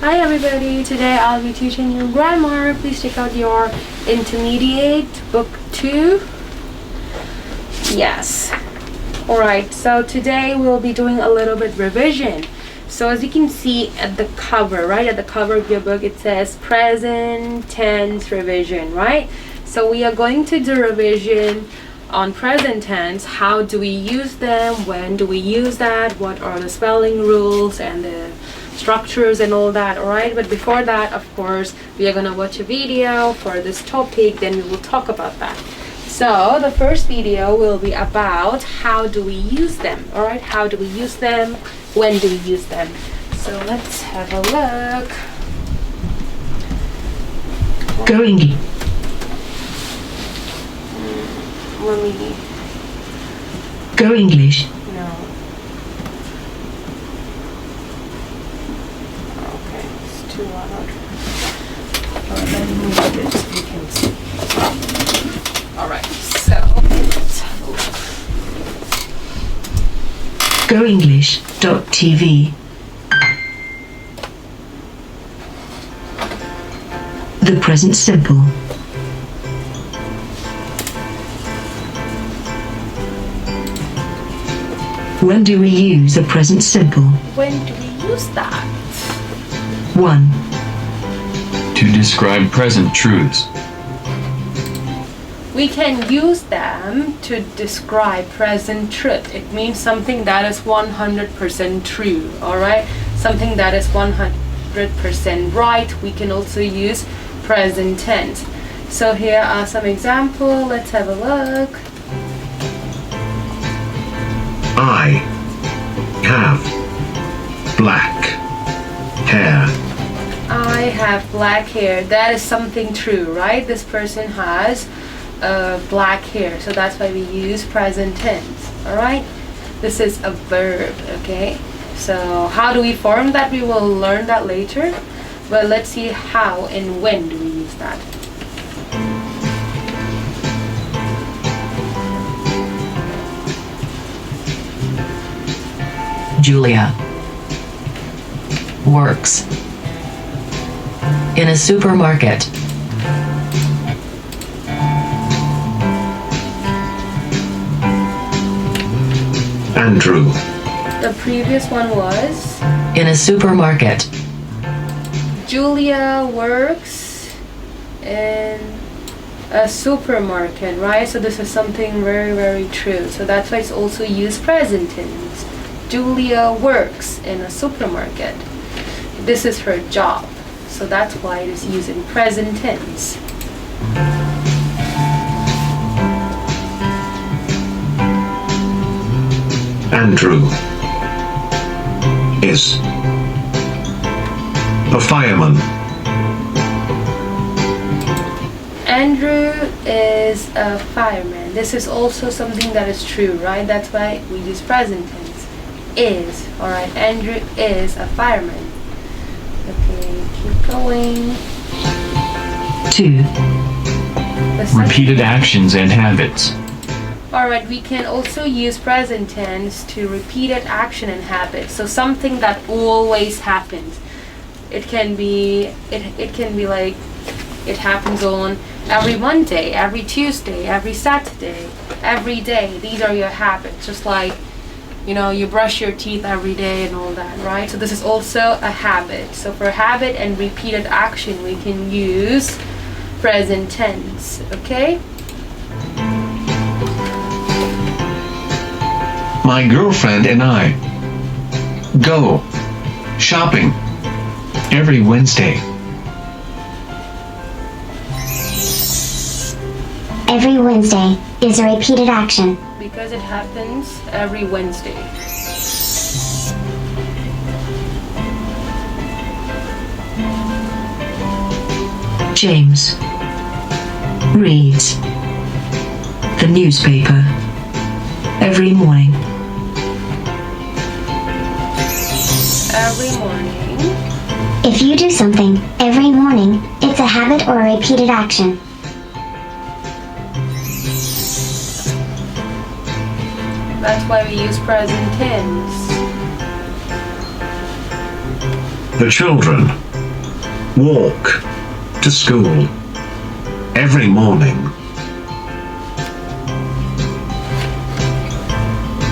Hi everybody, today I'll be teaching you grammar. Please check out your intermediate book 2. Yes. Alright, so today we'll be doing a little bit revision. So as you can see at the cover, right, at the cover of your book, it says present tense revision, right? So we are going to do revision on present tense. How do we use them? When do we use that? What are the spelling rules and the structures and all that, alright? But before that, of course, we are gonna watch a video for this topic, then we will talk about that. So the first video will be about how do we use them, alright? How do we use them? When do we use them? So let's have a look. Going. Let me... Go English. No. Okay, it's too loud. Let me move it so you can see. Alright, so let's have a look. GoEnglish.tv. The present simple. When do we use the present simple? When do we use that? 1. To describe present truths. We can use them to describe present truth. It means something that is 100% true, alright? Something that is 100% right. We can also use present tense. So here are some examples. Let's have a look. I have black hair. I have black hair. That is something true, right? This person has black hair, so that's why we use present tense. All right, this is a verb. Okay, so how do we form that? We will learn that later, but let's see how and when do we use that. Julia works in a supermarket. Andrew The previous one was In a supermarket. Julia works in a supermarket, right? So this is something very, very true. So that's why it's also used present tense. Julia works in a supermarket. This is her job. So that's why it is used in present tense. Andrew is a fireman. Andrew is a fireman. This is also something that is true, right? That's why we use present tense. Is, alright, Andrew is a fireman. Okay, keep going. 2. The second- Repeated actions and habits. Alright, we can also use present tense to repeated action and habits. So something that always happens. It can be like it happens on every Monday, every Tuesday, every Saturday, every day. These are your habits. Just like, you know, you brush your teeth every day and all that, right? So this is also a habit. So for habit and repeated action, we can use present tense, okay? My girlfriend and I go shopping every Wednesday. Every Wednesday is a repeated action. Because it happens every Wednesday. James reads the newspaper every morning. Every morning. If you do something every morning, it's a habit or a repeated action. That's why we use present tense. The children Walk to school every morning.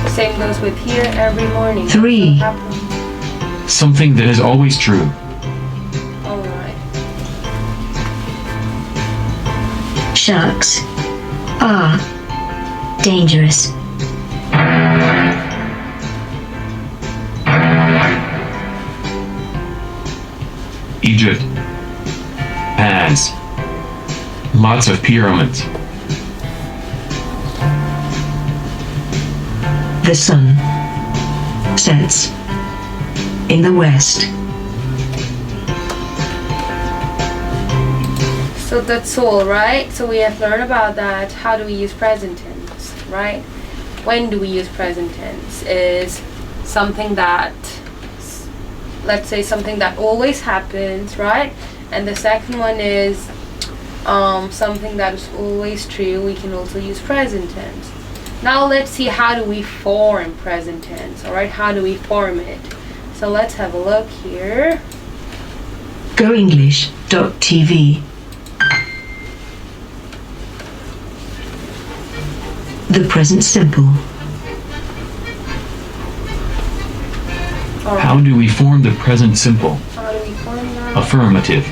Same goes with here, every morning. 3. Something that is always true. Alright. Sharks are dangerous. Egypt has lots of pyramids. The sun sets in the west. So that's all, right? So we have learned about that. How do we use present tense, right? When do we use present tense? Is something that, let's say, something that always happens, right? And the second one is something that is always true. We can also use present tense. Now let's see, how do we form present tense, all right? How do we form it? So let's have a look here. GoEnglish.tv. The present simple. All right. How do we form the present simple? How do we form that? Affirmative.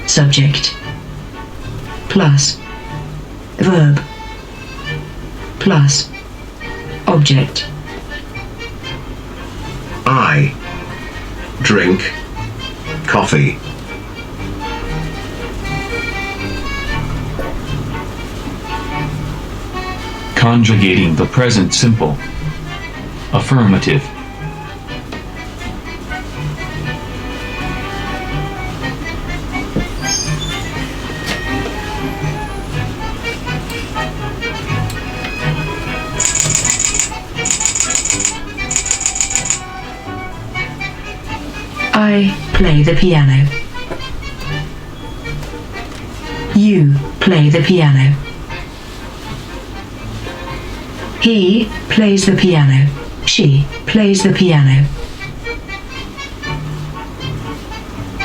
Subject plus verb plus object. I drink coffee. Conjugating the present simple. Affirmative. I play the piano. You play the piano. He plays the piano. She plays the piano.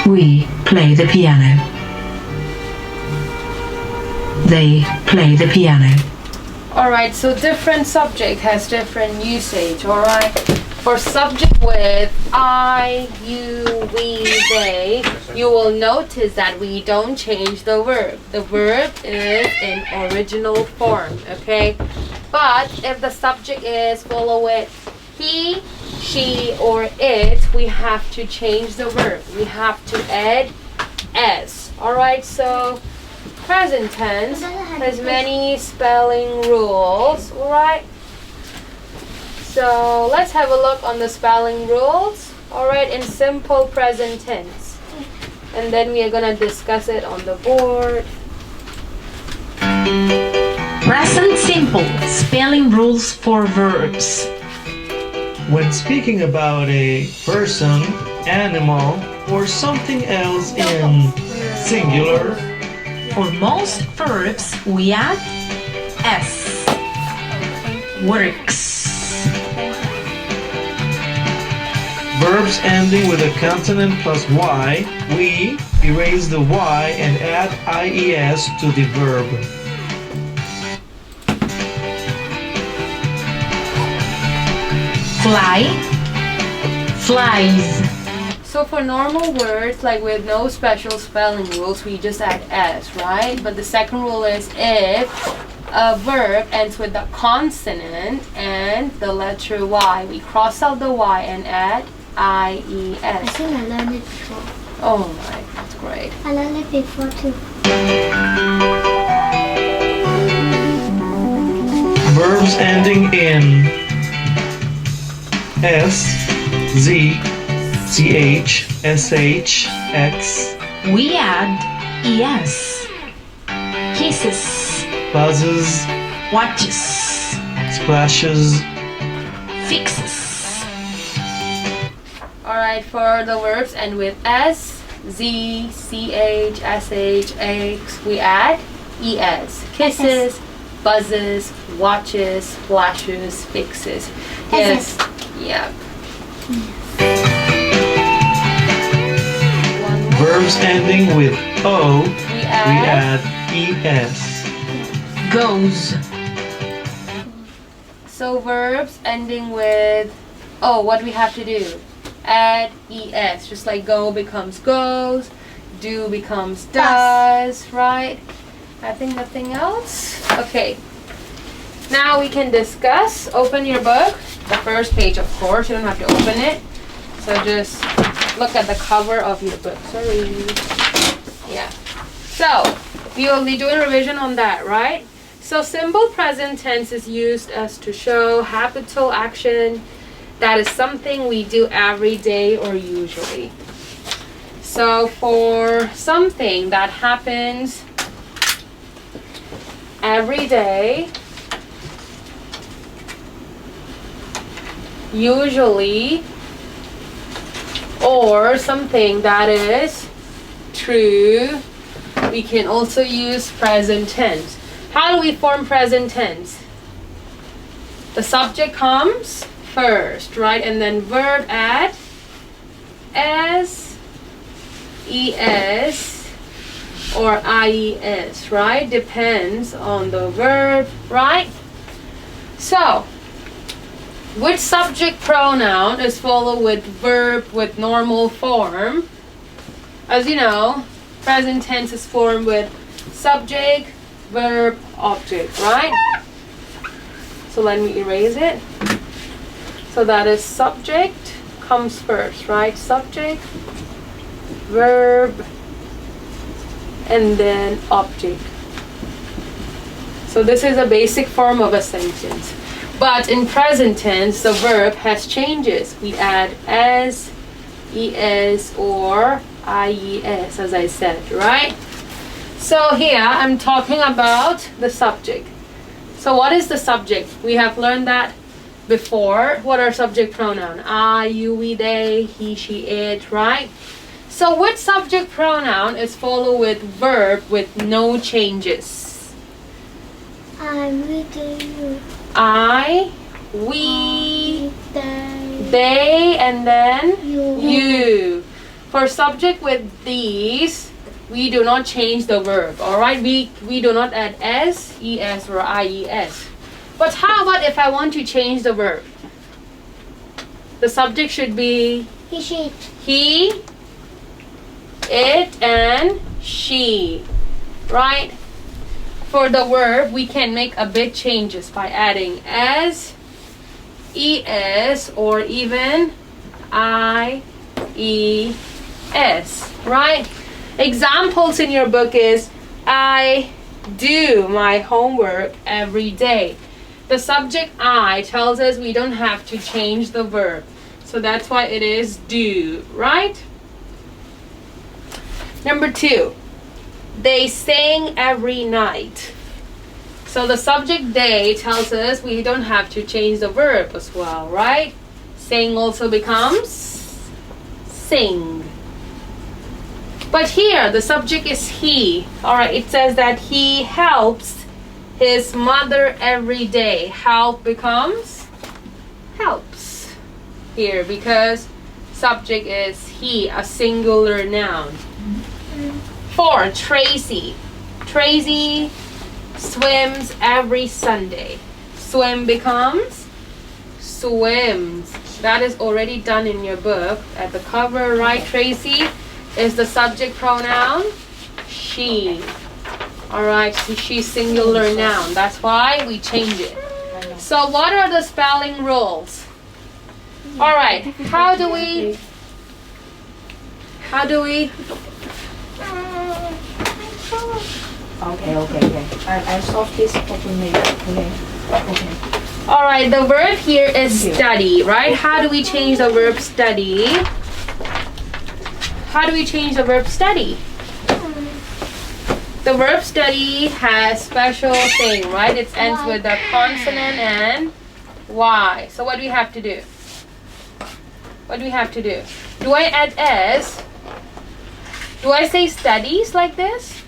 We play the piano. They play the piano. Alright, so different subject has different usage, alright? For subject with I, you, we, they, you will notice that we don't change the verb. The verb is in original form, okay? But if the subject is follow with he, she, or it, we have to change the verb. We have to add s. Alright, so present tense has many spelling rules, alright? So let's have a look on the spelling rules, alright, in simple present tense. And then we are gonna discuss it on the board. Present simple spelling rules for verbs. When speaking about a person, animal, or something else in singular, For most verbs, we add s. Works. verbs ending with a consonant plus y, we erase the y and add ies to the verb. Fly. Flies. So for normal words, like with no special spelling rules, we just add s, right? But the second rule is if a verb ends with the consonant and the letter y, we cross out the y and add I ies. think I learned it before. Oh my, that's great. I learned it before too. Verbs ending in s, z, ch, sh, x, We add es. Kisses. buzzes, Watches. splashes, Fixes. Alright, for the verbs end with s, z, ch, sh, x, we add es. Kisses, buzzes, watches, splashes, fixes. Yes. Yep. One more. Verbs ending with O, we we add. add ES. Goes. So verbs ending with O, what do we have to do? Add ES, just like go becomes goes, do becomes does, right? I think nothing else. Okay. Now we can discuss. Open your book, the first page, of course. You don't have to open it. So just look at the cover of your book. Sorry. Yeah. So we will be doing revision on that, right? So simple present tense is used as to show habitual action that is something we do every day or usually. So for something that happens every day, usually, or something that is true, we can also use present tense. How do we form present tense? The subject comes first, right? And then verb add S, ES, or IES, right? Depends on the verb, right? So, which subject pronoun is followed with verb with normal form? As you know, present tense is formed with subject, verb, object, right? So let me erase it. So that is subject comes first, right? Subject, verb, and then object. So this is a basic form of a sentence. But in present tense, the verb has changes. We add S, ES, or IES, as I said, right? So here, I'm talking about the subject. So what is the subject? We have learned that before. What are subject pronoun? I, you, we, they, he, she, it, right? So which subject pronoun is followed with verb with no changes? I, we, they, and then you. For subject with these, we do not change the verb, alright? We do not add S, ES, or IES. But how about if I want to change the verb? The subject should be he, it, and she, right? For the verb, we can make a bit changes by adding S, ES, or even IES, right? Examples in your book is, I do my homework every day. The subject I tells us we don't have to change the verb. So that's why it is do, right? Number 2, they sing every night. So the subject they tells us we don't have to change the verb as well, right? Sing also becomes sing. But here, the subject is he. Alright, it says that he helps his mother every day. Help becomes helps here because subject is he, a singular noun. 4, Tracy. Tracy swims every Sunday. Swim becomes swims. That is already done in your book at the cover, right? Tracy is the subject pronoun she. Alright, so she's singular noun. That's why we change it. So what are the spelling rules? Alright, how do we Okay. I'll solve this problem later. Okay. Alright, the verb here is study, right? How do we change the verb study? How do we change the verb study? The verb study has special thing, right? It ends with a consonant and Y. So what do we have to do? What do we have to do? Do I add S? Do I say studies like this?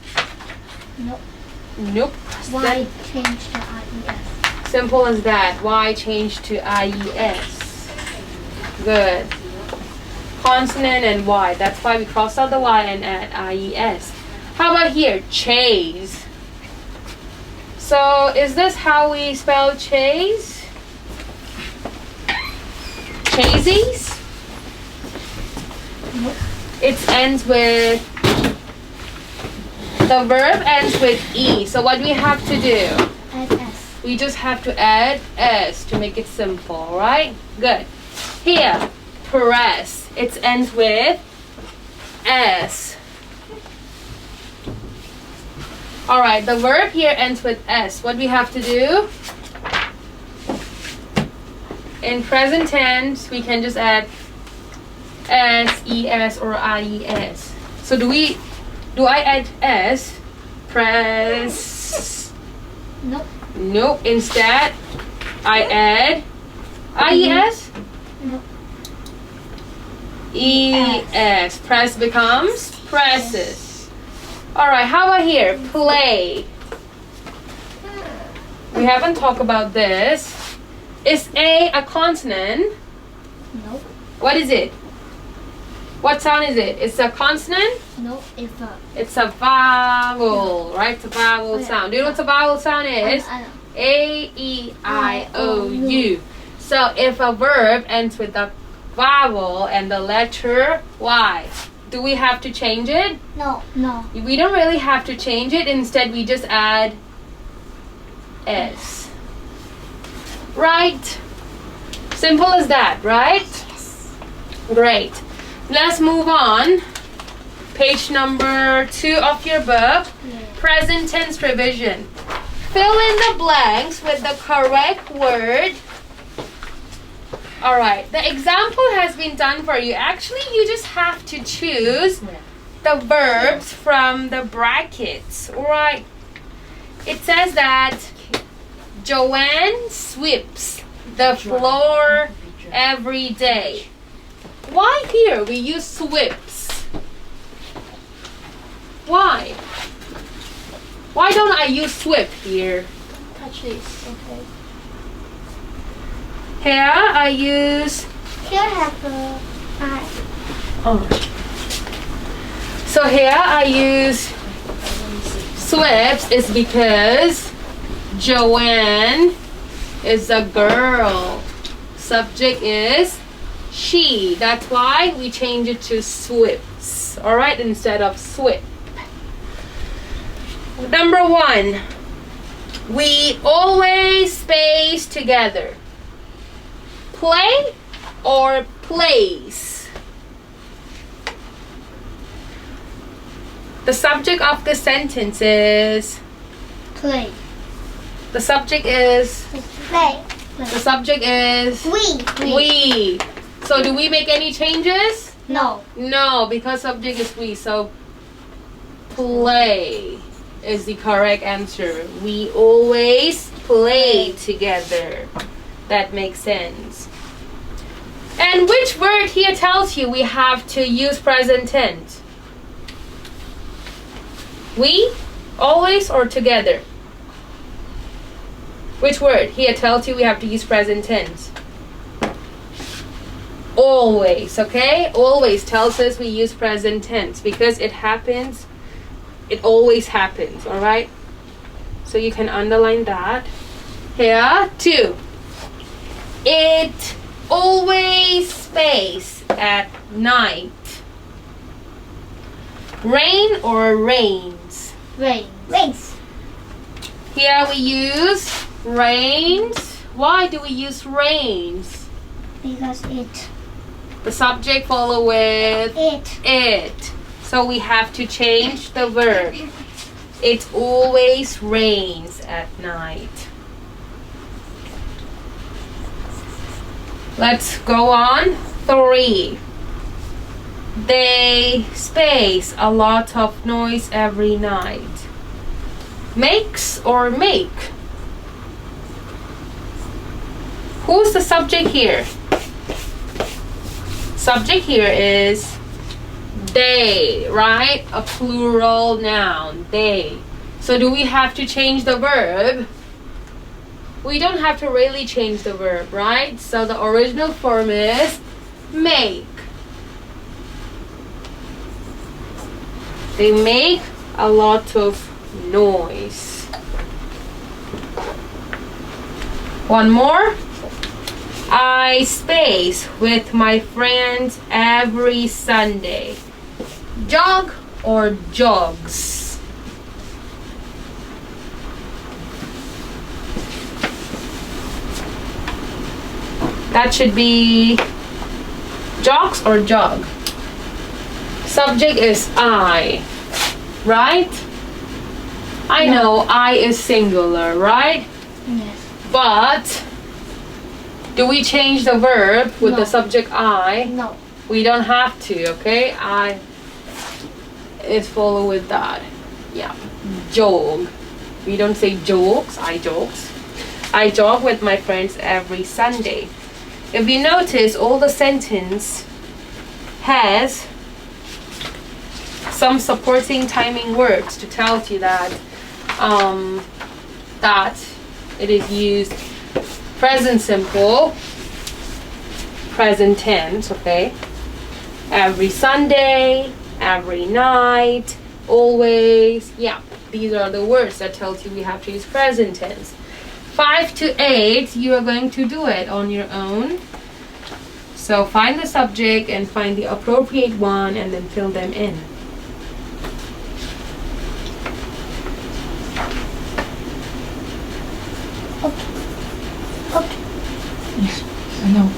Nope. Why change to IES? Simple as that. Y change to IES. Good. consonant and Y. That's why we cross out the Y and add IES. How about here? Chase. So is this how we spell chase? Chasies? It ends with, the verb ends with E. So what do we have to do? Add S. We just have to add S to make it simple, right? Good. Here, press. It ends with S. Alright, the verb here ends with S. What do we have to do? In present tense, we can just add S, ES, or IES. So do I add S? Press. Nope. Nope. Instead, I add IES? Nope. ES. Press becomes presses. Alright, how about here? Play. We haven't talked about this. Is A consonant? Nope. What is it? What sound is it? It's a consonant? Nope. It's a. It's a vowel, right? It's a vowel sound. Do you know what a vowel sound is? I know. A-E-I-O-U. So if a verb ends with the vowel and the letter Y, do we have to change it? No. No. We don't really have to change it. Instead, we just add S. Right? Simple as that, right? Yes. Great. Let's move on. Page number 2 of your book. Present tense revision. Fill in the blanks with the correct word. Alright, the example has been done for you. Actually, you just have to choose the verbs from the brackets. Alright. It says that Joanne sweeps the floor every day. Why here we use sweeps? Why? Why don't I use sweep here? Touch this. Okay. Here I use. Here have a I. Oh. So here I use sweeps is because Joanne is a girl. Subject is she. That's why we change it to sweeps. Alright, instead of sweep. Number 1. We always space together. Play or plays? The subject of the sentence is. Play. The subject is. Play. The subject is. We. So do we make any changes? No. No, because subject is we. So play is the correct answer. We always play together. That makes sense. And which word here tells you we have to use present tense? We, always, or together? Which word here tells you we have to use present tense? Always, okay? Always tells us we use present tense because it happens. It always happens, alright? So you can underline that. Here, 2. It always space at night. Rain or rains? Rains. Here we use rains. Why do we use rains? Because it. The subject follow with It. it. So we have to change the verb. It always rains at night. Let's go on. 3. They space a lot of noise every night. Makes or make? Who's the subject here? Subject here is they, right? A plural noun, they. So do we have to change the verb? We don't have to really change the verb, right? So the original form is make. They make a lot of noise. One more. I space with my friends every Sunday. Jog or jogs? That should be jogs or jog. Subject is I, right? I know I is singular, right? Yes. But do we change the verb with No. the subject I? No. We don't have to, okay? I is follow with that. Yeah. Jog. We don't say jokes, I jokes. I jog with my friends every Sunday. If you notice, all the sentence has some supporting timing words to tell you that that it is used present simple, present tense, okay? Every Sunday, every night, always. Yeah, these are the words that tells you we have to use present tense. 5 to 8, you are going to do it on your own. So find the subject and find the appropriate one and then fill them in. Okay. Yes, I know.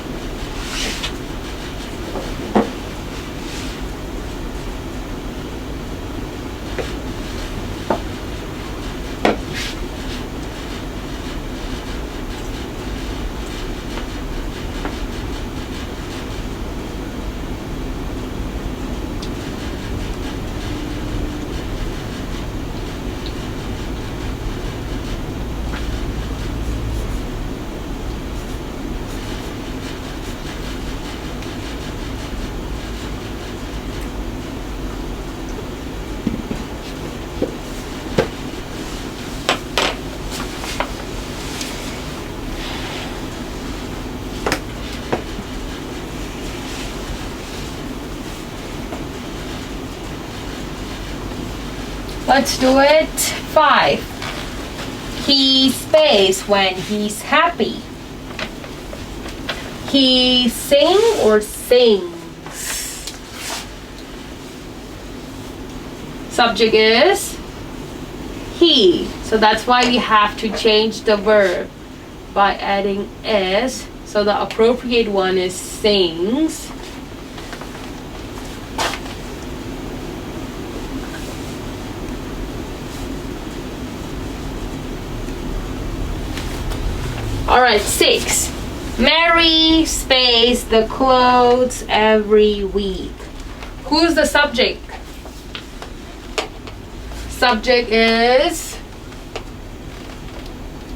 Let's do it. 5. He space when he's happy. He sing or sings. Subject is he. So that's why we have to change the verb by adding s. So the appropriate one is sings. Alright, 6. Mary space the clothes every week. Who's the subject? Subject is...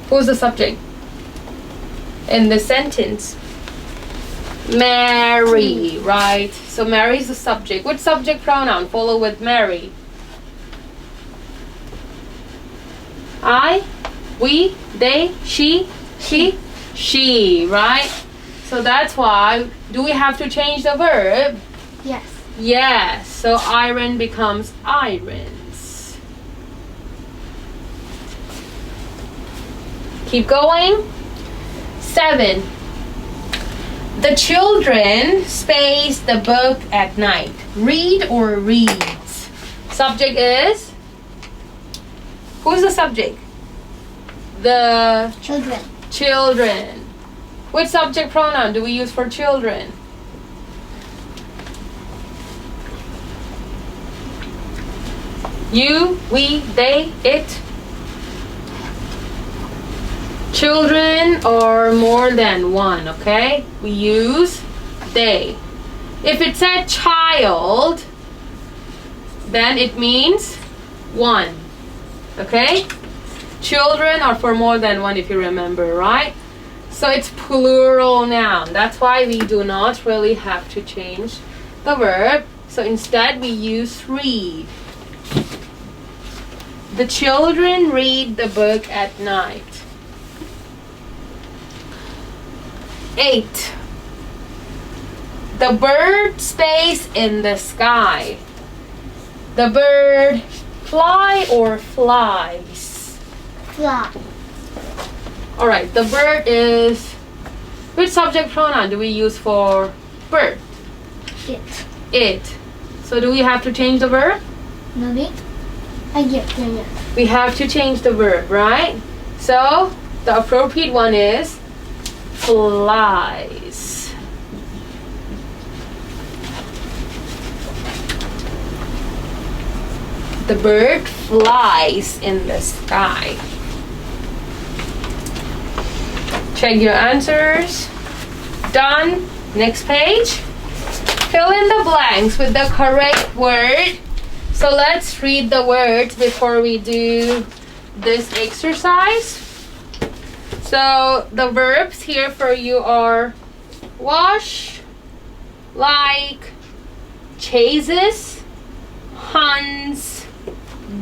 Who's the subject? In the sentence. Mary, right? So Mary is the subject. What subject pronoun follow with Mary? I, we, they, she, she, right? So that's why, do we have to change the verb? Yes. Yes, so iron becomes irons. Keep going. 7. The children space the book at night. Read or reads? Subject is? Who's the subject? The Children. children. Which subject pronoun do we use for children? You, we, they, it. Children are more than one, okay? We use they. If it said child, then it means one, okay? Children are for more than one, if you remember, right? So it's plural noun. That's why we do not really have to change the verb. So instead we use read. The children read the book at night. 8. The bird stays in the sky. The bird fly or flies? Fly. Alright, the bird is... Which subject pronoun do we use for bird? It. It. So do we have to change the verb? No need. Yeah. We have to change the verb, right? So the appropriate one is flies. The bird flies in the sky. Check your answers. Done. Next page. Fill in the blanks with the correct word. So let's read the words before we do this exercise. So the verbs here for you are wash, like, chases, hunts,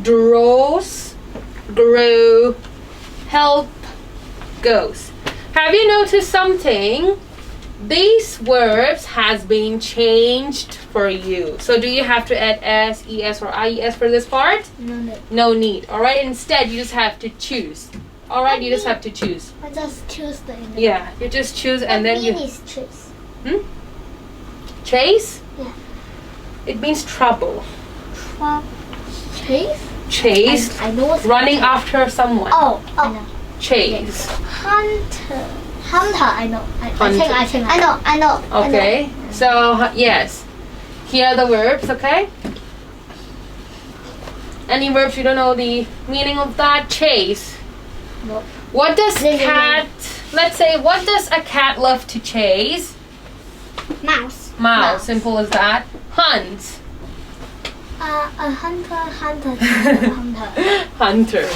draws, grow, help, goes. Have you noticed something? These verbs has been changed for you. So do you have to add s, es, or ies for this part? No need. No need. Alright, instead you just have to choose. Alright, you just have to choose. I just choose the end. Yeah, you just choose and then you... is choose. Chase? Yeah. It means trouble. Chase? Chase. I know what's Running after someone. Oh. I know. Chase. Hunter. I know. Hunter. I think. I know. Okay. So, yes. Here are the verbs, okay? Any verbs you don't know the meaning of that? Chase. No. What does cat... Let's say, what does a cat love to chase? Mouse. Mouse. Simple as that. Hunt. A hunter. Hunter. A hunter.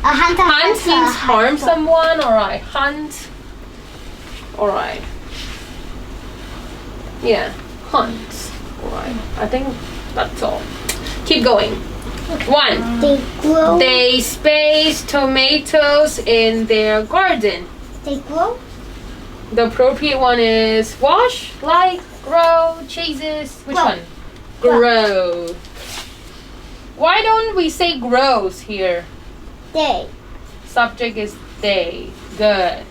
Hunt means harm someone. Alright. Hunt. Alright. Yeah. Hunt. Alright. I think that's all. Keep going. 1. They grow. They space tomatoes in their garden. They grow. The appropriate one is wash, like, grow, chases. Which Grow. one? Grow. Why don't we say grows here? They. Subject is they. Good.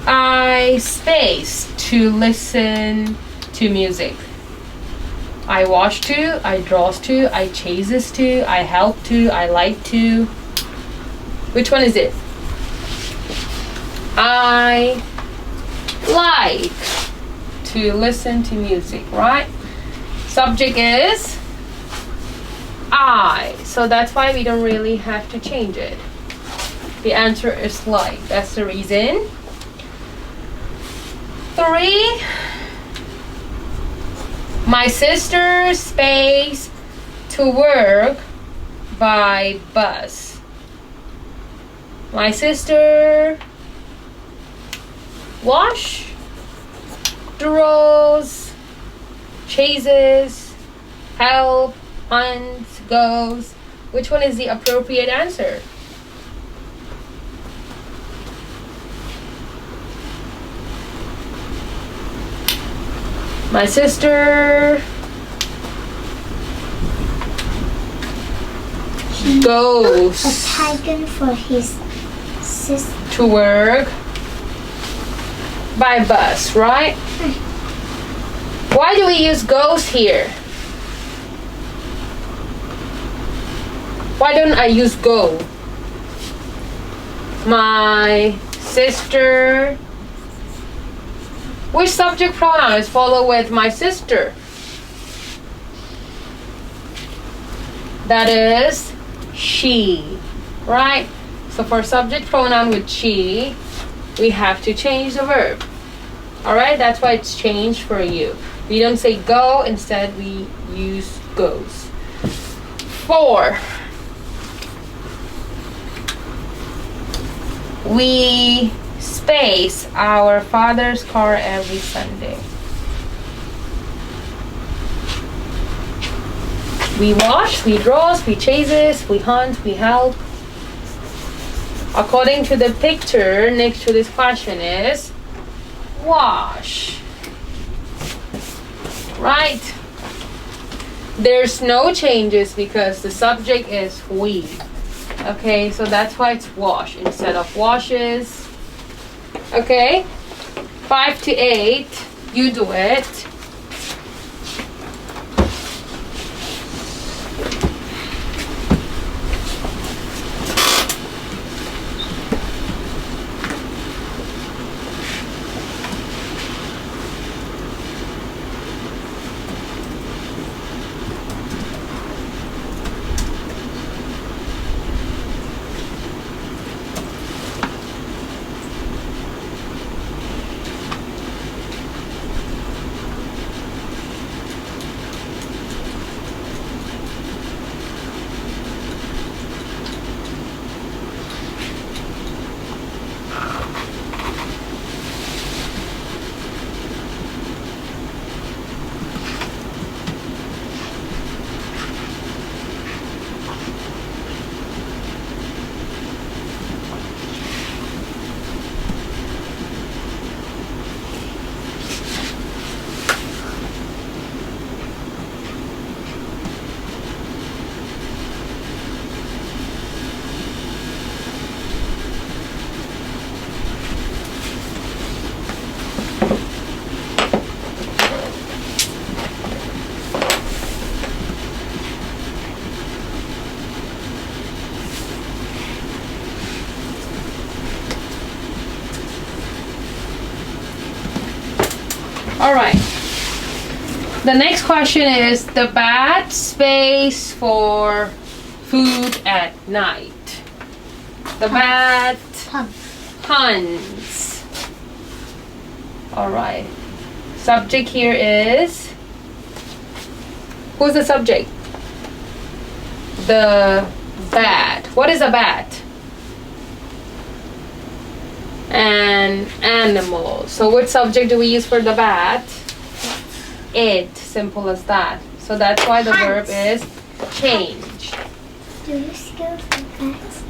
I space to listen to music. I watch to, I draws to, I chases to, I help to, I like to. Which one is it? I like to listen to music, right? Subject is I. So that's why we don't really have to change it. The answer is like. That's the reason. 3. My sister space to work by bus. My sister wash, draws, chases, help, hunts, goes. Which one is the appropriate answer? My sister goes A tiger for his sister. to work by bus, right? Why do we use goes here? Why don't I use go? My sister. Which subject pronoun is followed with my sister? That is she, right? So for subject pronoun with she, we have to change the verb. Alright, that's why it's changed for you. We don't say go, instead we use goes. 4. We space our father's car every Sunday. We wash, we draws, we chases, we hunt, we help. According to the picture next to this question is wash. right? There's no changes because the subject is we. Okay, so that's why it's wash instead of washes. Okay, 5 to 8, you do it. All right. The next question is the bat space for food at night. The bat hunts. All right. Subject here is, who's the subject? The bat. What is a bat? An animal. So what subject do we use for the bat? It. Simple as that. So that's why the verb is change. Do you skills like that?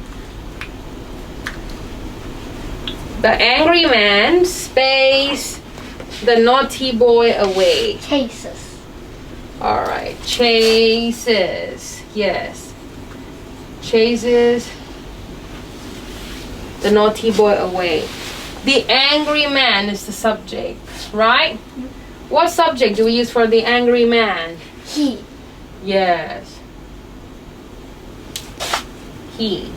The angry man space the naughty boy away. Chases. Alright. Chases. Yes. Chases the naughty boy away. The angry man is the subject, right? What subject do we use for the angry man? He. Yes. He.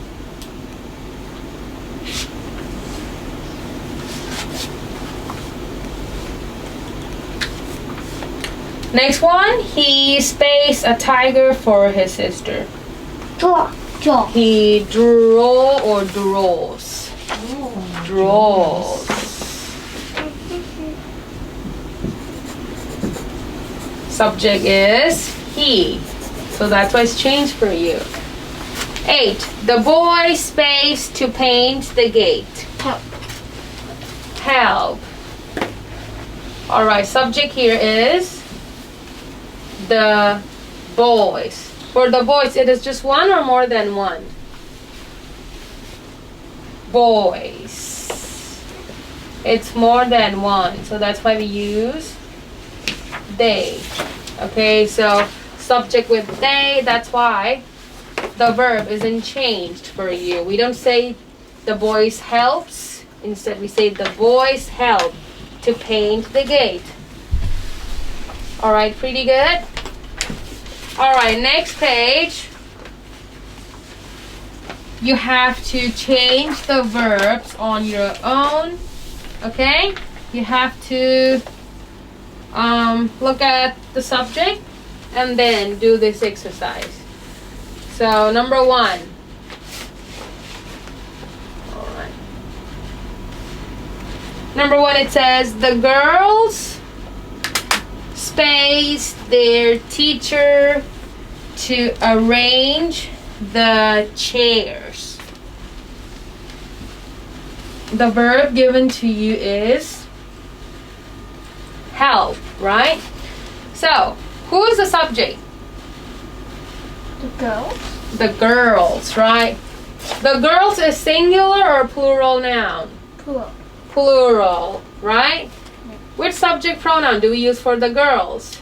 Next one, he spaced a tiger for his sister. Draw. Draw. He drew or draws. Draws. Subject is he. So that's why it's changed for you. 8. The boy spaced to paint the gate. Help. Help. Alright, subject here is the boys. For the boys, it is just one or more than one? Boys. It's more than one. So that's why we use they. Okay, so subject with they, that's why the verb isn't changed for you. We don't say the boys helps. Instead, we say the boys help to paint the gate. Alright, pretty good? Alright, next page. You have to change the verbs on your own. Okay? You have to look at the subject and then do this exercise. So, number 1. Alright. Number 1, it says, the girls spaced their teacher to arrange the chairs. The verb given to you is help, right? So, who is the subject? The girls. The girls, right? The girls is singular or plural noun? Plural. Plural, right? Which subject pronoun do we use for the girls?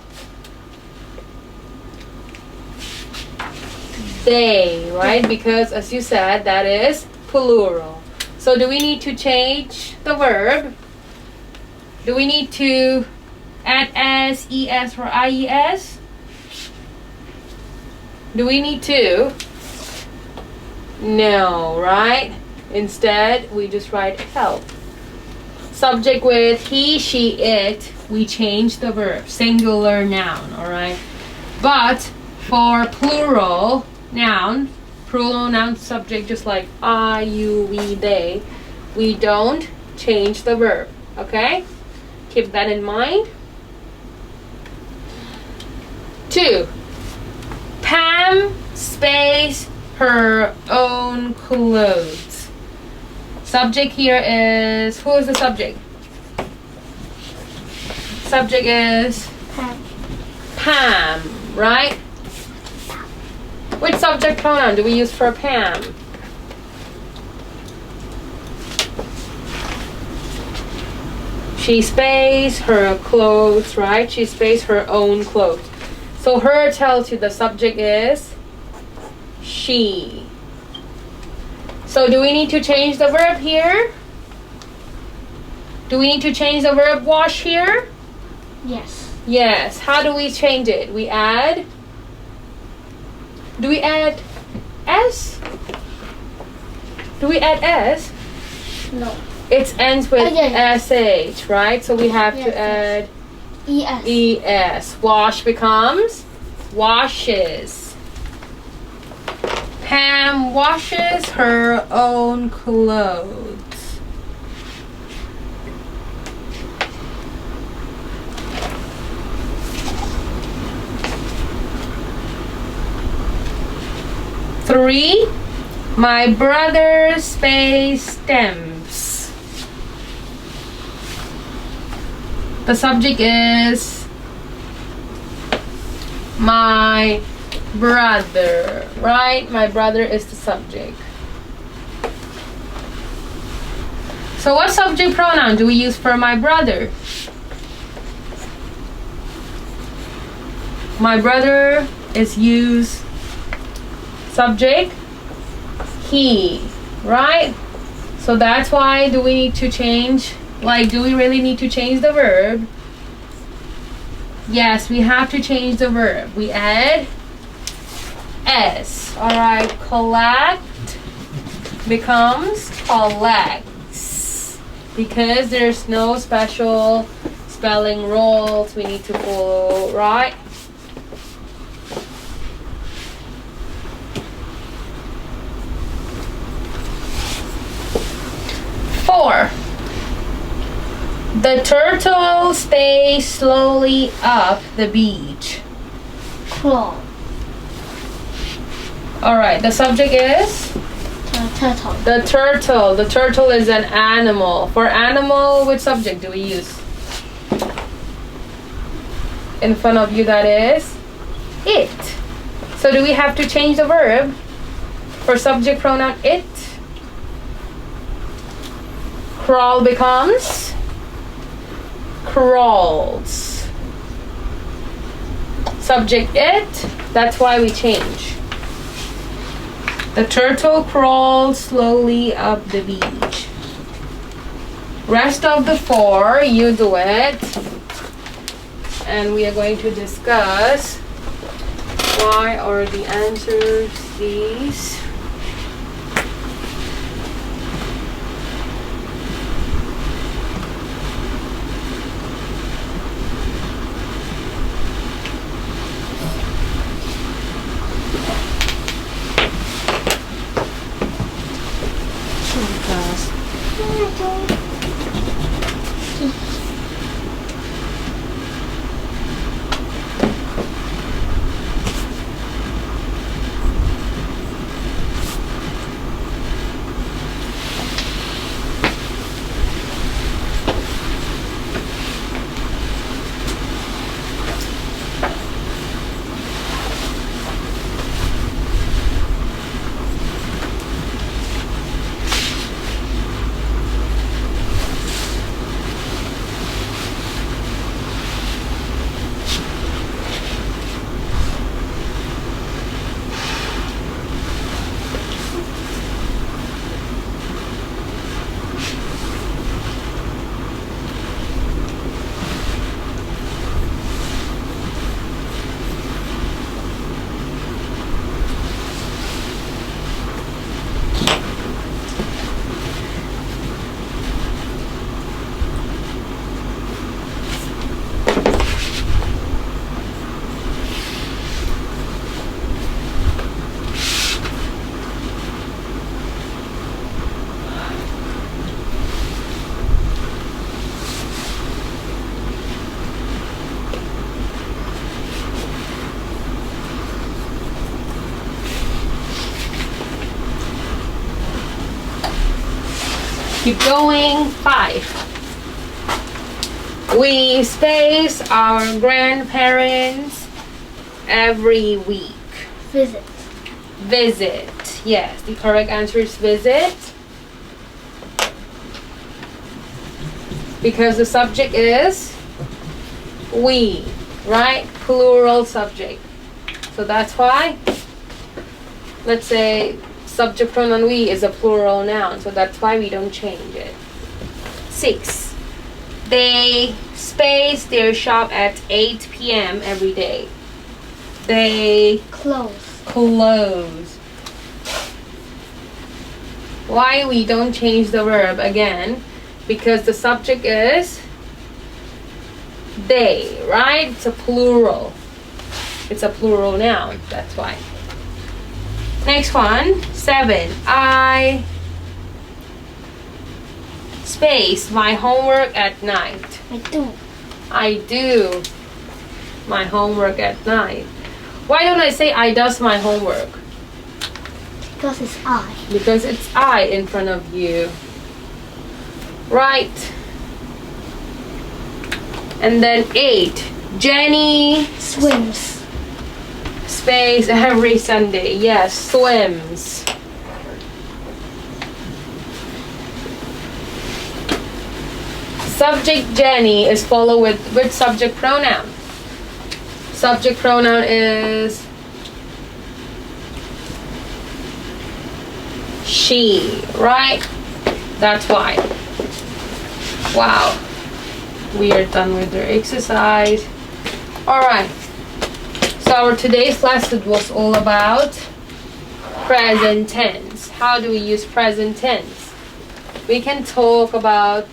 they, right? Because as you said, that is plural. So do we need to change the verb? Do we need to add s, es, or ies? Do we need to? No, right? Instead, we just write help. Subject with he, she, it, we change the verb. Singular noun, alright? But for plural noun subject, just like I, you, we, they, we don't change the verb. Okay? Keep that in mind. 2. Pam space her own clothes. Subject here is, who is the subject? Subject is Pam, right? Which subject pronoun do we use for Pam? She space her clothes, right? She space her own clothes. So her tells you the subject is she. So do we need to change the verb here? Do we need to change the verb wash here? Yes. Yes. How do we change it? We add. Do we add s? Do we add s? No. It ends with yeah. sh, right? So we have to add es. Wash becomes washes. Pam washes her own clothes. Three, my brother space stamps. The subject is my brother, right? My brother is the subject. So what subject pronoun do we use for my brother? My brother is used subject he, right? So that's why do we need to change, like, do we really need to change the verb? Yes, we have to change the verb. We add s. Alright, collect becomes collects, because there's no special spelling rules we need to follow, right? Four. The turtle stays slowly up the beach. Crawl. Alright, the subject is? Turtle. The turtle. The turtle is an animal. For animal, which subject do we use? In front of you, that is it. So do we have to change the verb? For subject pronoun it? Crawl becomes crawls. Subject it, that's why we change. The turtle crawls slowly up the beach. Rest of the four, you do it. And we are going to discuss why are the answers these. Keep going. 5. We space our grandparents every week. Visit. Visit. Yes, the correct answer is visit. Because the subject is we, right? Plural subject. So that's why, let's say, subject pronoun we is a plural noun. So that's why we don't change it. 6. They space their shop at 8 p.m. every day. They Close. close. Why we don't change the verb again? Because the subject is they, right? It's a plural. It's a plural noun. That's why. Next one. 7. I space my homework at night. I do my homework at night. Why don't I say I does my homework? Because it's I. Because it's I in front of you. Right. And then 8. Jenny Swims. space every Sunday. Yes, swims. Subject Jenny is followed with subject pronoun. Subject pronoun is she, right? That's why. Wow. We are done with the exercise. Alright. So our today's lesson was all about present tense. How do we use present tense? We can talk about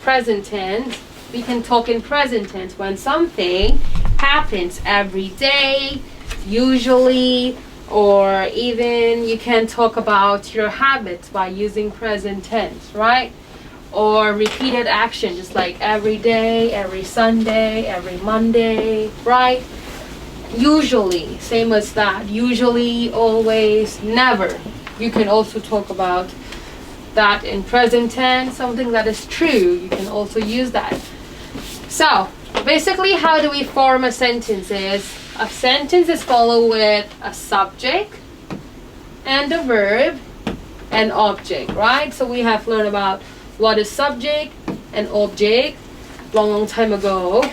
present tense. We can talk in present tense when something happens every day, usually, or even you can talk about your habits by using present tense, right? Or repeated action, just like every day, every Sunday, every Monday, right? Usually, same as that. Usually, always, never. You can also talk about that in present tense, something that is true. You can also use that. So, basically, how do we form a sentence? A sentence is followed with a subject and a verb and object, right? So we have learned about what is subject and object long time ago.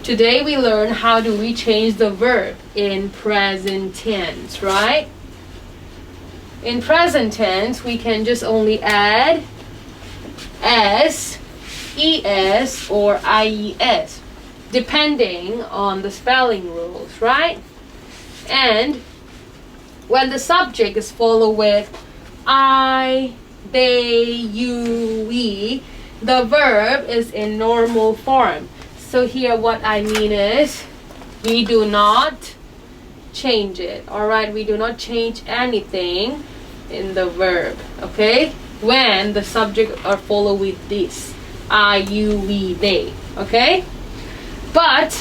Today we learn how do we change the verb in present tense, right? In present tense, we can just only add s, es, or ies, depending on the spelling rules, right? And when the subject is followed with I, they, you, we, the verb is in normal form. So here what I mean is we do not change it. Alright, we do not change anything in the verb, okay? When the subject are followed with this I, you, we, they, okay? But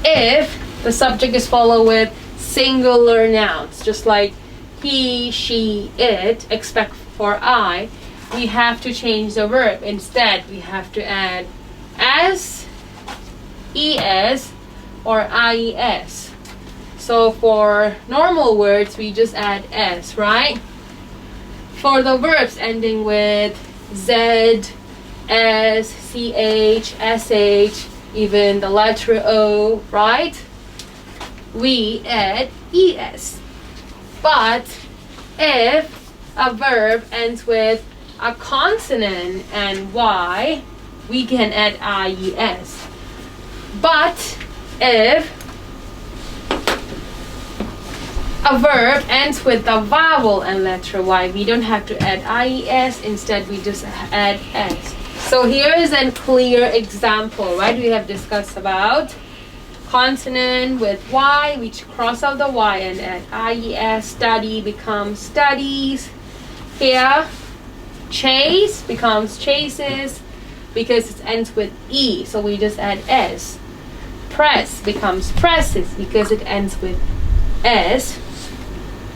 if the subject is followed with singular nouns, just like he, she, it, except for I, we have to change the verb. Instead, we have to add s, es, or ies. So for normal words, we just add s, right? For the verbs ending with z, s, ch, sh, even the letter o, right? We add es. But if a verb ends with a consonant and y, we can add ies. But if a verb ends with the vowel and letter y, we don't have to add ies. Instead, we just add s. So here is a clear example, right? We have discussed about consonant with y, which cross out the y and add ies. Study becomes studies. Here, chase becomes chases because it ends with e, so we just add s. Press becomes presses because it ends with s,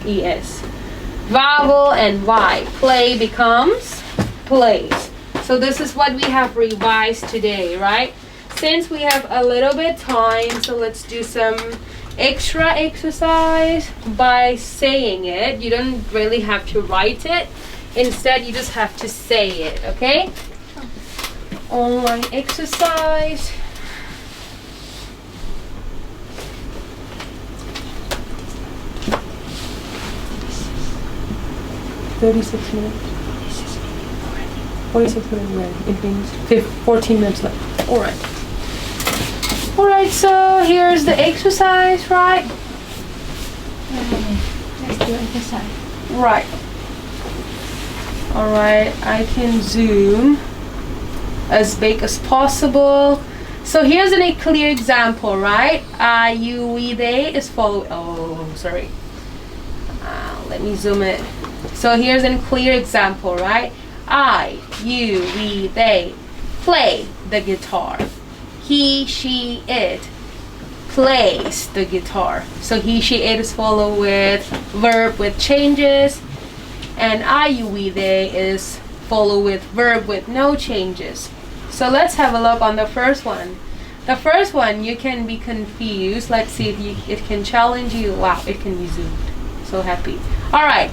es. vowel and Y. Play becomes plays. So this is what we have revised today, right? Since we have a little bit time, so let's do some extra exercise by saying it. You don't really have to write it. Instead, you just have to say it, okay? Online exercise. $36 minutes. 46 minutes left. It means 14 minutes left. Alright. Alright, so here's the exercise, right? Let's do exercise. Right. Alright, I can zoom as big as possible. So here's a clear example, right? You, we, they is follow. Oh, sorry. Let me zoom it. So here's a clear example, right? I, you, we, they play the guitar. He, she, it plays the guitar. So he, she, it is followed with verb with changes. And I, you, we, they is followed with verb with no changes. So let's have a look on the first one. The first one, you can be confused. Let's see if it can challenge you. Wow, it can be zoomed. So happy. All right.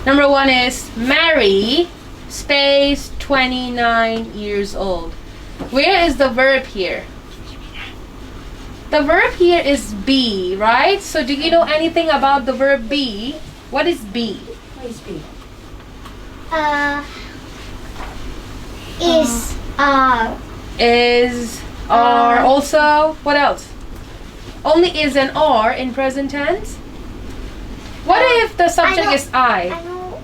Number one is Mary, space 29 years old. Where is the verb here? The verb here is be, right? So do you know anything about the verb be? What is be? What is B? Is Is, are, also, what else? Only is and are in present tense? What if the subject know. is I I? know.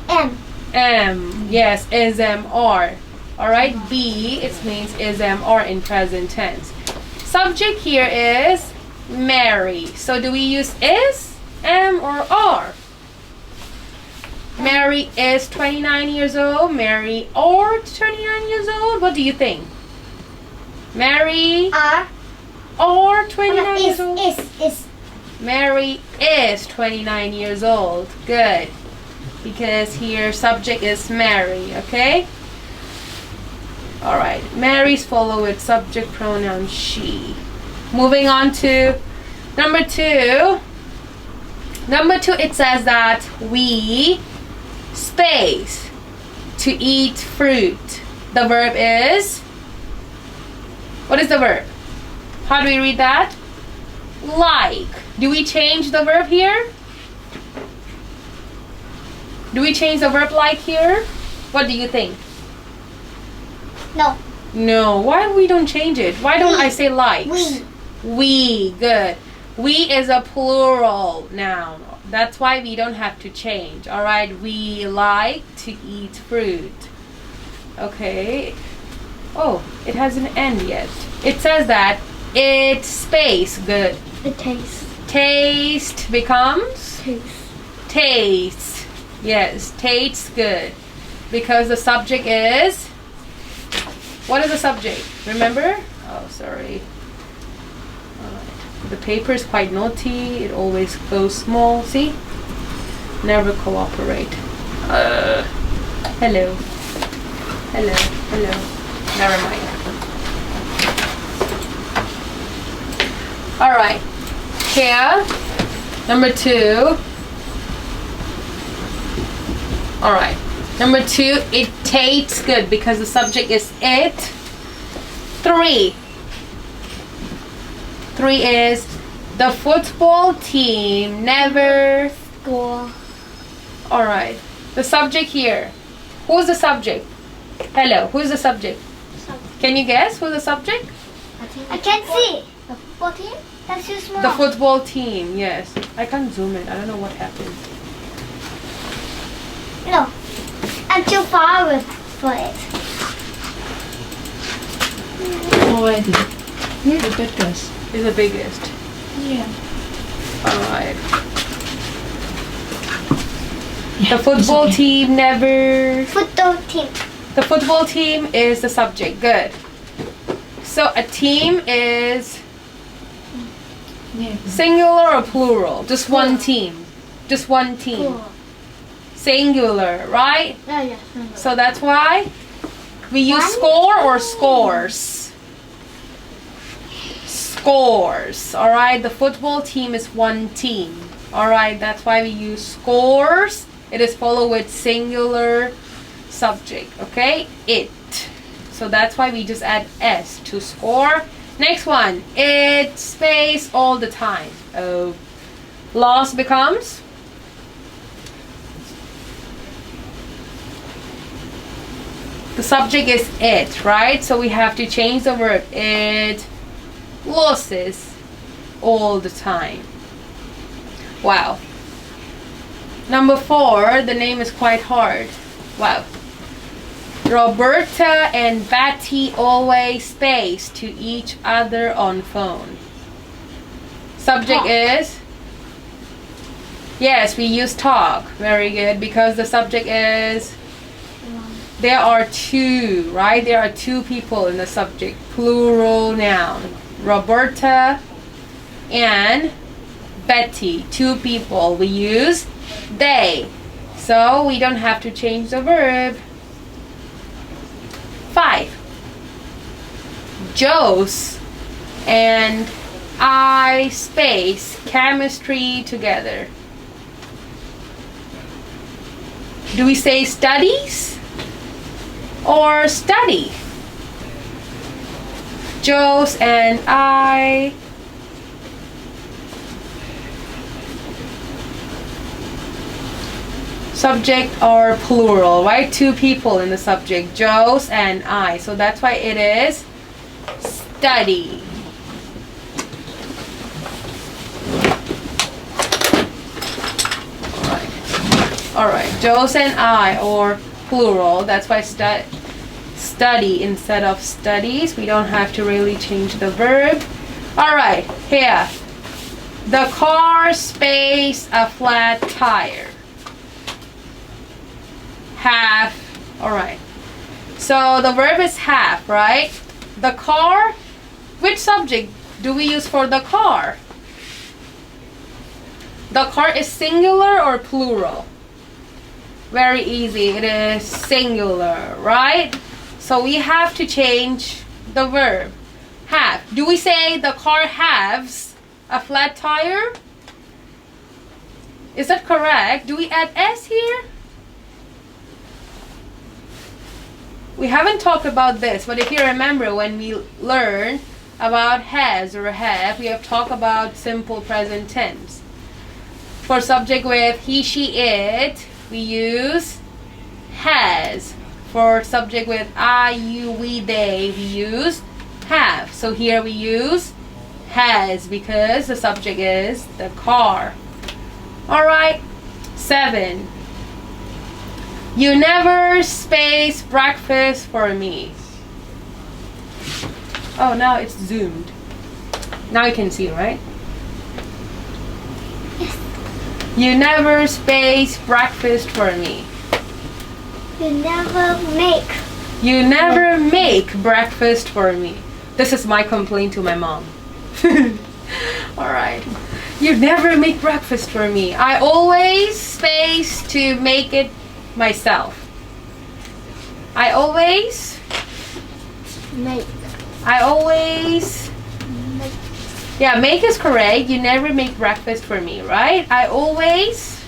M. Am, yes, is, am, are. Alright, be, it means is, am, are in present tense. Subject here is Mary. So do we use is, am, or are? Mary is 29 years old. Mary or 29 years old. What do you think? Mary R. or 29 years old? Is. Mary is 29 years old. Good. Because here subject is Mary, okay? Alright. Mary's followed with subject pronoun she. Moving on to number two. Number two, it says that we space to eat fruit. The verb is, what is the verb? How do we read that? Like. Do we change the verb here? Do we change the verb like here? What do you think? No. No. Why we don't change it? Why don't I say likes? We. We. Good. We is a plural noun. That's why we don't have to change. Alright, we like to eat fruit. Okay. Oh, it hasn't ended yet. It says that it space. Good. It tastes. Taste becomes Taste. taste. Yes, tastes good. Because the subject is, what is the subject? Remember? Oh, sorry. The paper is quite naughty. It always goes small. See? Never cooperate. Hello. Hello. Hello. Never mind. Alright. Here. Number two. Alright. Number two, it tastes good because the subject is it. Three. Three is the football team never Score. Alright. The subject here. Who's the subject? Hello, who's the subject? Can you guess who's the subject? I can't see. The football team? That's too small. The football team, yes. I can't zoom in. I don't know what happened. No. I'm too far with for it. Already. You're the biggest. Is the biggest. Yeah. Alright. The football team never. Football team. The football team is the subject. Good. So a team is Yeah. singular or plural? Just one team. Just one team. Plural. Singular, right? Yeah. So that's why we use One score or team. scores. Scores. All right. The football team is one team. All right. That's why we use scores. It is followed with singular subject. Okay. It. So that's why we just add s to score. Next one. It space all the time. Oh. Loss becomes the subject is it, right? So we have to change the verb. It losses all the time. Wow. Number 4, the name is quite hard. Wow. Roberta and Betty always space to each other on phone. Subject is, yes, we use talk. Very good, because the subject is, there are two, right? There are two people in the subject. Plural noun. Roberta and Betty. Two people. We use they. So we don't have to change the verb. 5. Joe's and I space chemistry together. Do we say studies or study? Joe's and I subject or plural, right? Two people in the subject, Joe's and I. So that's why it is study. All right, Joe's and I, or plural. That's why study instead of studies. We don't have to really change the verb. All right, here. The car space a flat tire. Have. All right. So the verb is have, right? The car. Which subject do we use for the car? The car is singular or plural? Very easy. It is singular, right? So we have to change the verb. Have. Do we say the car has a flat tire? Is that correct? Do we add s here? We haven't talked about this, but if you remember when we learned about has or have, we have talked about simple present tense. For subject with he, she, it, we use has. For subject with I, you, we, they, we use have. So here we use has because the subject is the car. Alright, 7. You never space breakfast for me. Oh, now it's zoomed. Now you can see, right? Yes. You never space breakfast for me. You never make. You never make breakfast for me. This is my complaint to my mom. Alright. You never make breakfast for me. I always space to make it myself. I always Make. Yeah, make is correct. You never make breakfast for me, right? I always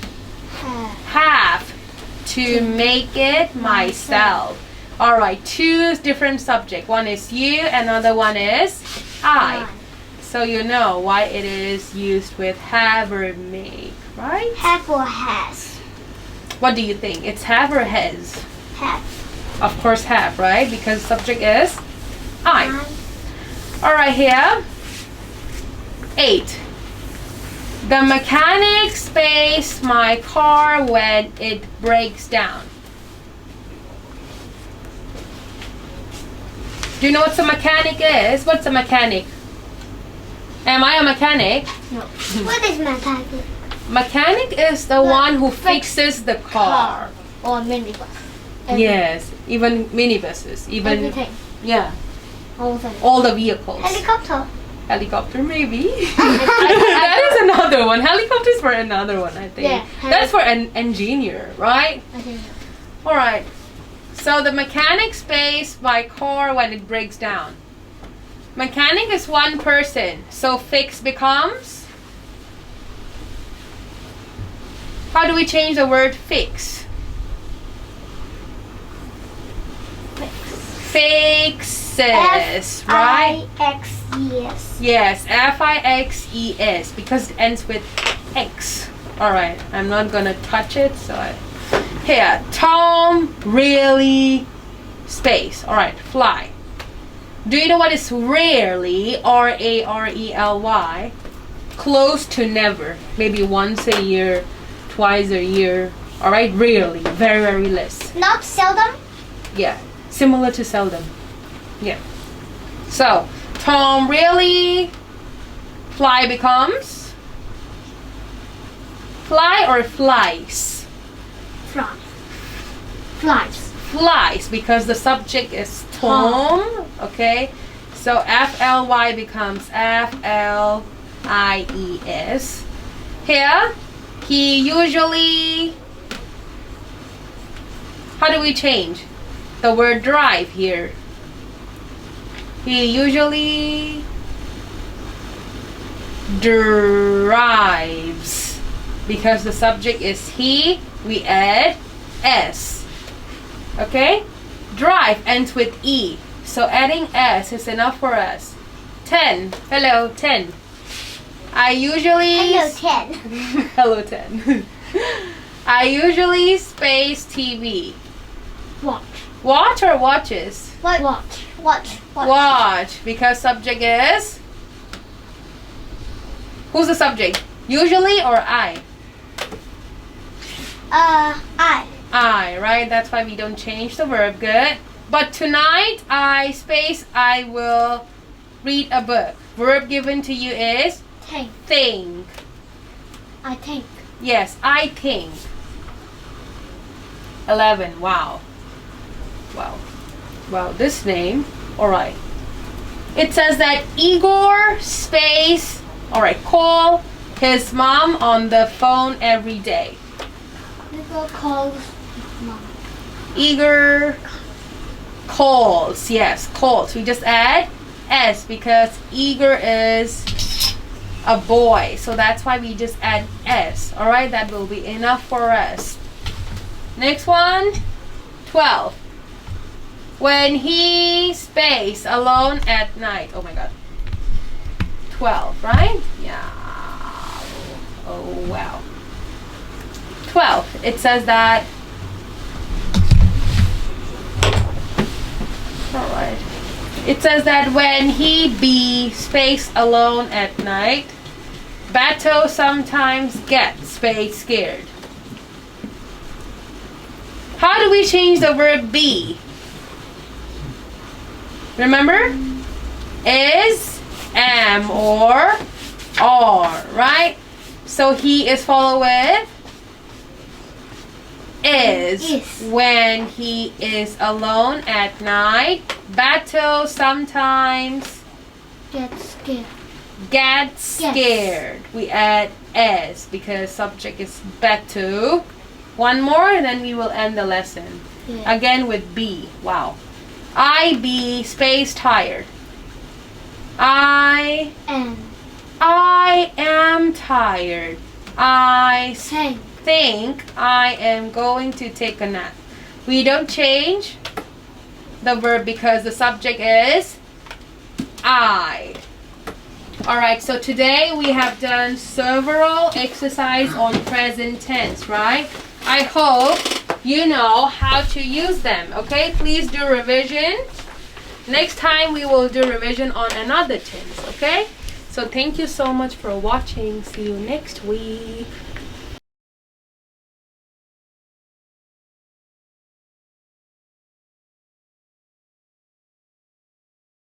have to make it myself. Alright, 2 different subjects. One is you, another one is I. So you know why it is used with have or make, right? Have or has. What do you think? It's have or has? Have. Of course have, right? Because subject is I. Alright, here. 8. The mechanic space my car when it breaks down. Do you know what a mechanic is? What's a mechanic? Am I a mechanic? No. What is mechanic? Mechanic is the one who fixes the car. Or minibus. Yes, even minibuses, even Everything. yeah, All of them. all the vehicles. Helicopter. Helicopter maybe. That is another one. Helicopter is is for another one, I think. Yeah. That's for an engineer, right? Okay. All right. So the mechanic space by car when it breaks down. Mechanic is one person. So fix becomes. How do we change the word fix? Fixes, right? Fixes. Yes, Fixes because it ends with X. All right, I'm not gonna touch it. Here, Tom really space. All right, fly. Do you know what is rarely? Rarely. Close to never. Maybe once a year, twice a year. All right, rarely, very, very less. Not seldom. Yeah, similar to seldom. Yeah. So, Tom really fly becomes fly or flies? Fly. Flies. Flies because the subject is Tom. Okay. So FLY becomes FLIES. Here, he usually. How do we change the word drive here? He usually drives because the subject is he. We add S. Okay? Drive ends with E. So adding S is enough for us. 10. Hello, 10. I usually. Hello, 10. Hello, 10. I usually space TV. Watch. Watch or watches? Watch. Watch. Because subject is. Who's the subject? Usually or I? I. I, right? That's why we don't change the verb. Good. But tonight, I will read a book. Verb given to you is Think. think. I think. Yes, I think. 11. Wow. Wow, this name. Alright. It says that Igor space, alright, call his mom on the phone every day. Igor calls mom. Igor calls. Yes, calls. We just add S because Igor is a boy. So that's why we just add S. Alright, that will be enough for us. Next one, 12. When he space alone at night. Oh my god. 12, right? Yeah. Oh wow. 12. It says that. Alright. It says that when he be space alone at night, Bato sometimes gets space scared. How do we change the verb be? Remember? Is, am, or are, right? So he is followed with is. When he is alone at night. Bato sometimes gets scared. We add S because subject is Bato. One more and then we will end the lesson. Yeah. Again with be. Wow. I be space tired. I am tired. I think I am going to take a nap. We don't change the verb because the subject is I. Alright, so today we have done several exercises on present tense, right? I hope you know how to use them, okay? Please do revision. Next time we will do revision on another tense, okay? So thank you so much for watching. See you next week.